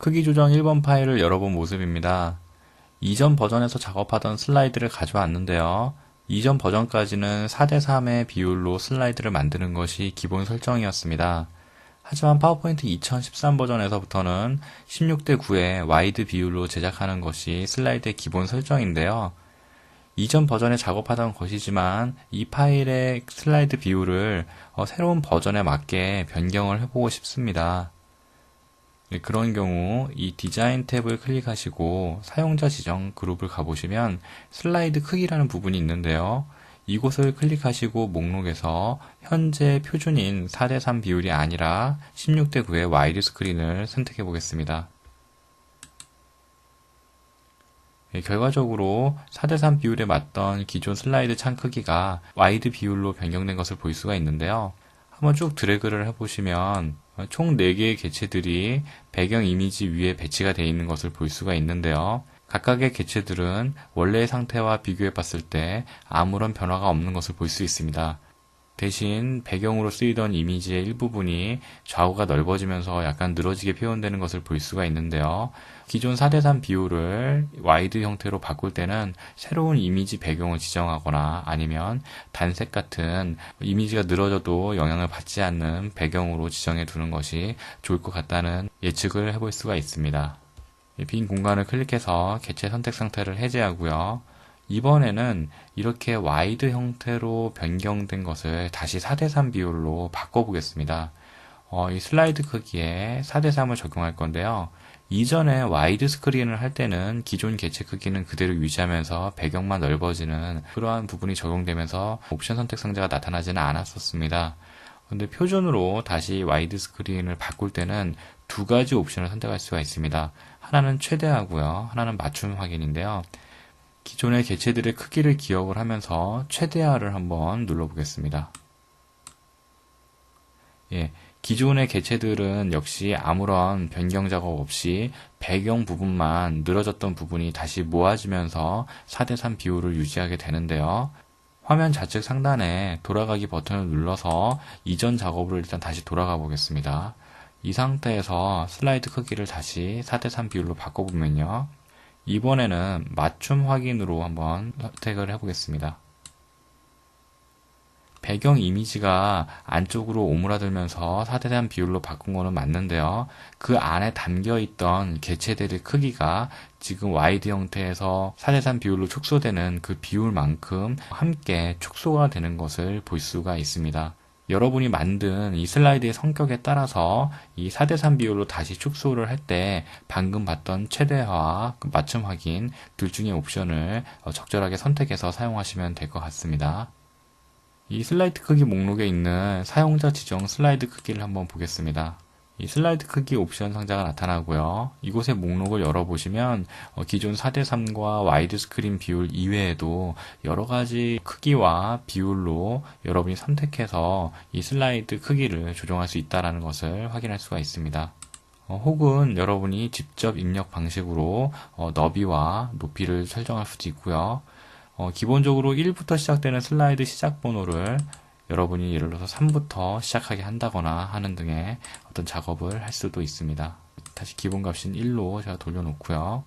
크기 조정 1번 파일을 열어본 모습입니다. 이전 버전에서 작업하던 슬라이드를 가져왔는데요. 이전 버전까지는 4:3의 비율로 슬라이드를 만드는 것이 기본 설정이었습니다. 하지만 파워포인트 2013 버전에서부터는 16:9의 와이드 비율로 제작하는 것이 슬라이드의 기본 설정인데요. 이전 버전에 작업하던 것이지만 이 파일의 슬라이드 비율을 새로운 버전에 맞게 변경을 해보고 싶습니다. 그런 경우 이 디자인 탭을 클릭하시고 사용자 지정 그룹을 가보시면 슬라이드 크기라는 부분이 있는데요. 이곳을 클릭하시고 목록에서 현재 표준인 4:3 비율이 아니라 16:9의 와이드 스크린을 선택해 보겠습니다. 결과적으로 4:3 비율에 맞던 기존 슬라이드 창 크기가 와이드 비율로 변경된 것을 볼 수가 있는데요. 한번 쭉 드래그를 해보시면 총 4개의 개체들이 배경 이미지 위에 배치가 되어 있는 것을 볼 수가 있는데요. 각각의 개체들은 원래의 상태와 비교해 봤을 때 아무런 변화가 없는 것을 볼 수 있습니다. 대신 배경으로 쓰이던 이미지의 일부분이 좌우가 넓어지면서 약간 늘어지게 표현되는 것을 볼 수가 있는데요. 기존 4:3 비율을 와이드 형태로 바꿀 때는 새로운 이미지 배경을 지정하거나 아니면 단색 같은 이미지가 늘어져도 영향을 받지 않는 배경으로 지정해 두는 것이 좋을 것 같다는 예측을 해볼 수가 있습니다. 빈 공간을 클릭해서 개체 선택 상태를 해제하고요. 이번에는 이렇게 와이드 형태로 변경된 것을 다시 4:3 비율로 바꿔보겠습니다. 이 슬라이드 크기에 4:3을 적용할 건데요. 이전에 와이드 스크린을 할 때는 기존 개체 크기는 그대로 유지하면서 배경만 넓어지는 그러한 부분이 적용되면서 옵션 선택 상자가 나타나지는 않았었습니다. 근데 표준으로 다시 와이드 스크린을 바꿀 때는 두 가지 옵션을 선택할 수가 있습니다. 하나는 최대화고요. 하나는 맞춤 확인인데요. 기존의 개체들의 크기를 기억을 하면서 최대화를 한번 눌러보겠습니다. 기존의 개체들은 역시 아무런 변경 작업 없이 배경 부분만 늘어졌던 부분이 다시 모아지면서 4:3 비율을 유지하게 되는데요. 화면 좌측 상단에 돌아가기 버튼을 눌러서 이전 작업으로 일단 다시 돌아가 보겠습니다. 이 상태에서 슬라이드 크기를 다시 4:3 비율로 바꿔보면요. 이번에는 맞춤 확인으로 한번 선택을 해보겠습니다. 배경 이미지가 안쪽으로 오므라들면서 4:3 비율로 바꾼 거는 맞는데요. 그 안에 담겨있던 개체들의 크기가 지금 와이드 형태에서 4:3 비율로 축소되는 그 비율만큼 함께 축소가 되는 것을 볼 수가 있습니다. 여러분이 만든 이 슬라이드의 성격에 따라서 이 4:3 비율로 다시 축소를 할 때 방금 봤던 최대화와 맞춤 확인 둘 중에 옵션을 적절하게 선택해서 사용하시면 될 것 같습니다. 이 슬라이드 크기 목록에 있는 사용자 지정 슬라이드 크기를 한번 보겠습니다. 이 슬라이드 크기 옵션 상자가 나타나고요. 이곳의 목록을 열어보시면 기존 4:3과 와이드 스크린 비율 이외에도 여러가지 크기와 비율로 여러분이 선택해서 이 슬라이드 크기를 조정할 수 있다는 것을 확인할 수가 있습니다. 혹은 여러분이 직접 입력 방식으로 너비와 높이를 설정할 수도 있고요. 기본적으로 1부터 시작되는 슬라이드 시작 번호를 여러분이 예를 들어서 3부터 시작하게 한다거나 하는 등의 어떤 작업을 할 수도 있습니다. 다시 기본값인 1로 제가 돌려놓고요.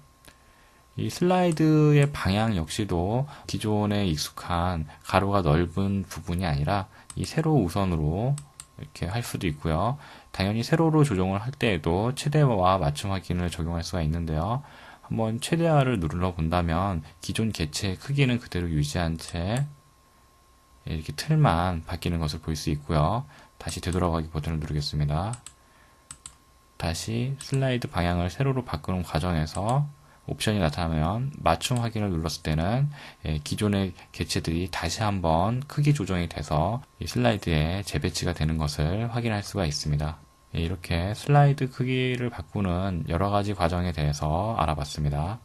이 슬라이드의 방향 역시도 기존에 익숙한 가로가 넓은 부분이 아니라 이 세로 우선으로 이렇게 할 수도 있고요. 당연히 세로로 조정을 할 때에도 최대화와 맞춤 확인을 적용할 수가 있는데요. 한번 최대화를 눌러 본다면 기존 개체의 크기는 그대로 유지한 채 이렇게 틀만 바뀌는 것을 볼 수 있고요. 다시 되돌아가기 버튼을 누르겠습니다. 다시 슬라이드 방향을 세로로 바꾸는 과정에서 옵션이 나타나면 맞춤 확인을 눌렀을 때는 기존의 개체들이 다시 한번 크기 조정이 돼서 이 슬라이드에 재배치가 되는 것을 확인할 수가 있습니다. 이렇게 슬라이드 크기를 바꾸는 여러 가지 과정에 대해서 알아봤습니다.